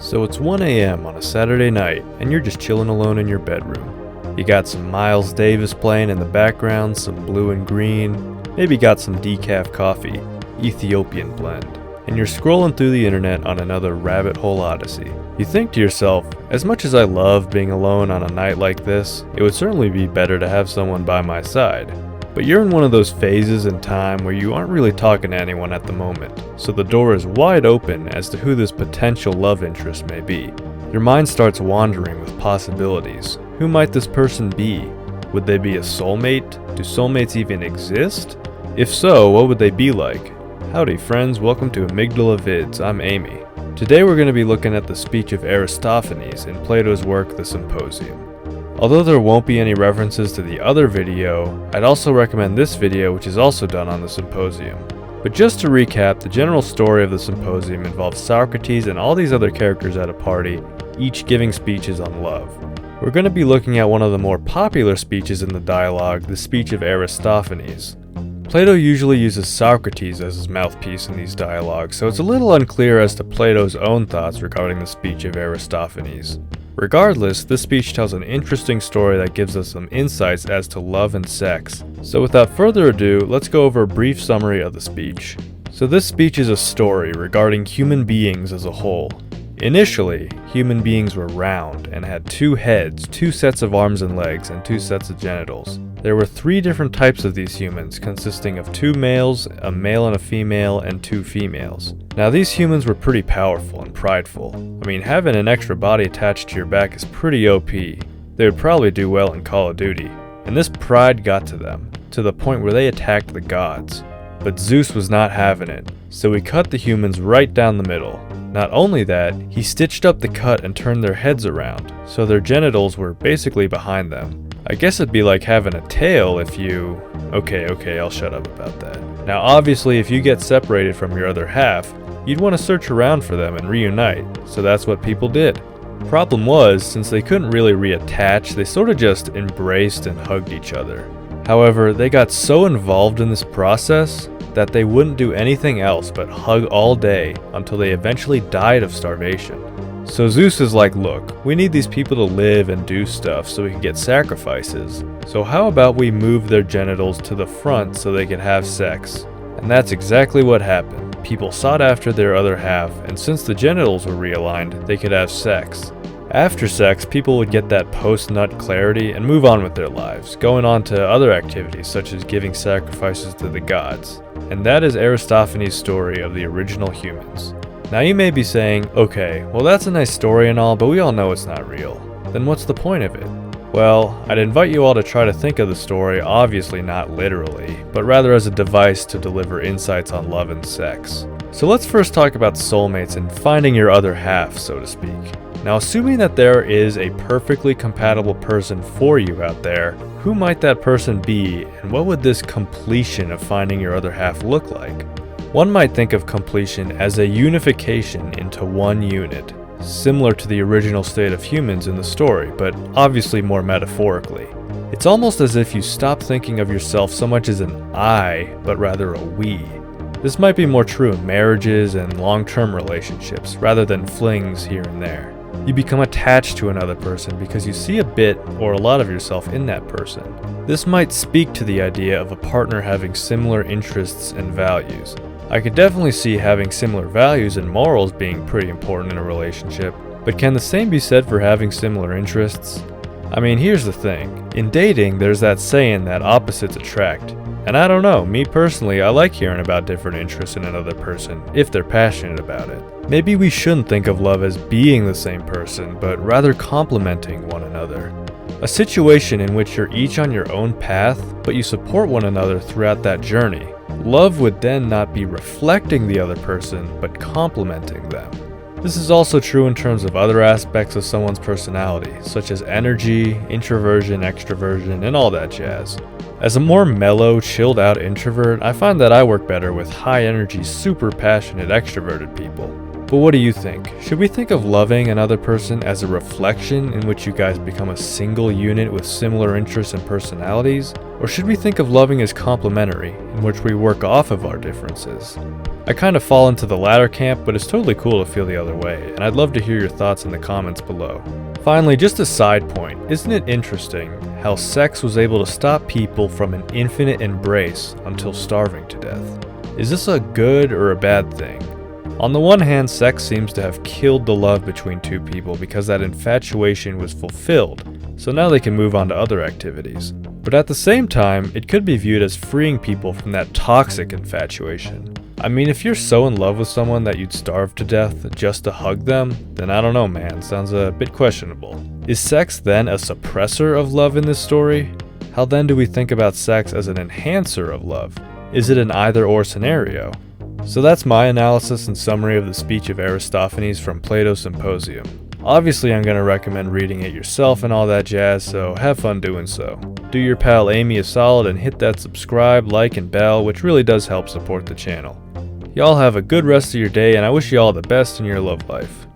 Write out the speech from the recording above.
So it's 1 a.m. on a Saturday night, and you're just chilling alone in your bedroom. You got some Miles Davis playing in the background, some Blue and Green, maybe got some decaf coffee, Ethiopian blend, and you're scrolling through the internet on another rabbit hole odyssey. You think to yourself, as much as I love being alone on a night like this, it would certainly be better to have someone by my side. But you're in one of those phases in time where you aren't really talking to anyone at the moment, so the door is wide open as to who this potential love interest may be. Your mind starts wandering with possibilities. Who might this person be? Would they be a soulmate? Do soulmates even exist? If so, what would they be like? Howdy friends, welcome to Amygdala Vids, I'm Amy. Today we're going to be looking at the speech of Aristophanes in Plato's work, the Symposium. Although there won't be any references to the other video, I'd also recommend this video, which is also done on the Symposium. But just to recap, the general story of the Symposium involves Socrates and all these other characters at a party, each giving speeches on love. We're going to be looking at one of the more popular speeches in the dialogue, the speech of Aristophanes. Plato usually uses Socrates as his mouthpiece in these dialogues, so it's a little unclear as to Plato's own thoughts regarding the speech of Aristophanes. Regardless, this speech tells an interesting story that gives us some insights as to love and sex. So without further ado, let's go over a brief summary of the speech. So this speech is a story regarding human beings as a whole. Initially, human beings were round and had 2 heads, 2 sets of arms and legs, and 2 sets of genitals. There were 3 different types of these humans, consisting of 2 males, a male and a female, and 2 females. Now these humans were pretty powerful and prideful. I mean, having an extra body attached to your back is pretty OP. They would probably do well in Call of Duty. And this pride got to them, to the point where they attacked the gods. But Zeus was not having it, so he cut the humans right down the middle. Not only that, he stitched up the cut and turned their heads around, so their genitals were basically behind them. I guess it'd be like having a tail if you... Okay, I'll shut up about that. Now obviously if you get separated from your other half, you'd want to search around for them and reunite, so that's what people did. Problem was, since they couldn't really reattach, they sort of just embraced and hugged each other. However, they got so involved in this process that they wouldn't do anything else but hug all day until they eventually died of starvation. So Zeus is like, look, we need these people to live and do stuff so we can get sacrifices. So how about we move their genitals to the front so they can have sex? And that's exactly what happened. People sought after their other half, and since the genitals were realigned, they could have sex. After sex, people would get that post-nut clarity and move on with their lives, going on to other activities such as giving sacrifices to the gods. And that is Aristophanes' story of the original humans. Now you may be saying, okay, well that's a nice story and all, but we all know it's not real. Then what's the point of it? Well, I'd invite you all to try to think of the story, obviously not literally, but rather as a device to deliver insights on love and sex. So let's first talk about soulmates and finding your other half, so to speak. Now assuming that there is a perfectly compatible person for you out there, who might that person be, and what would this completion of finding your other half look like? One might think of completion as a unification into one unit, similar to the original state of humans in the story, but obviously more metaphorically. It's almost as if you stop thinking of yourself so much as an I, but rather a we. This might be more true in marriages and long-term relationships, rather than flings here and there. You become attached to another person because you see a bit or a lot of yourself in that person. This might speak to the idea of a partner having similar interests and values. I could definitely see having similar values and morals being pretty important in a relationship, but can the same be said for having similar interests? I mean, here's the thing. In dating, there's that saying that opposites attract. And I don't know, me personally, I like hearing about different interests in another person, if they're passionate about it. Maybe we shouldn't think of love as being the same person, but rather complementing one another. A situation in which you're each on your own path, but you support one another throughout that journey. Love would then not be reflecting the other person, but complementing them. This is also true in terms of other aspects of someone's personality, such as energy, introversion, extroversion, and all that jazz. As a more mellow, chilled out introvert, I find that I work better with high energy, super passionate extroverted people. But what do you think? Should we think of loving another person as a reflection in which you guys become a single unit with similar interests and personalities? Or should we think of loving as complementary, in which we work off of our differences? I kind of fall into the latter camp, but it's totally cool to feel the other way, and I'd love to hear your thoughts in the comments below. Finally, just a side point, isn't it interesting how sex was able to stop people from an infinite embrace until starving to death? Is this a good or a bad thing? On the one hand, sex seems to have killed the love between two people because that infatuation was fulfilled, so now they can move on to other activities. But at the same time, it could be viewed as freeing people from that toxic infatuation. I mean, if you're so in love with someone that you'd starve to death just to hug them, then I don't know, man, sounds a bit questionable. Is sex then a suppressor of love in this story? How then do we think about sex as an enhancer of love? Is it an either-or scenario? So that's my analysis and summary of the speech of Aristophanes from Plato's Symposium. Obviously I'm going to recommend reading it yourself and all that jazz, so have fun doing so. Do your pal Amy a solid and hit that subscribe, like, and bell, which really does help support the channel. Y'all have a good rest of your day, and I wish you all the best in your love life.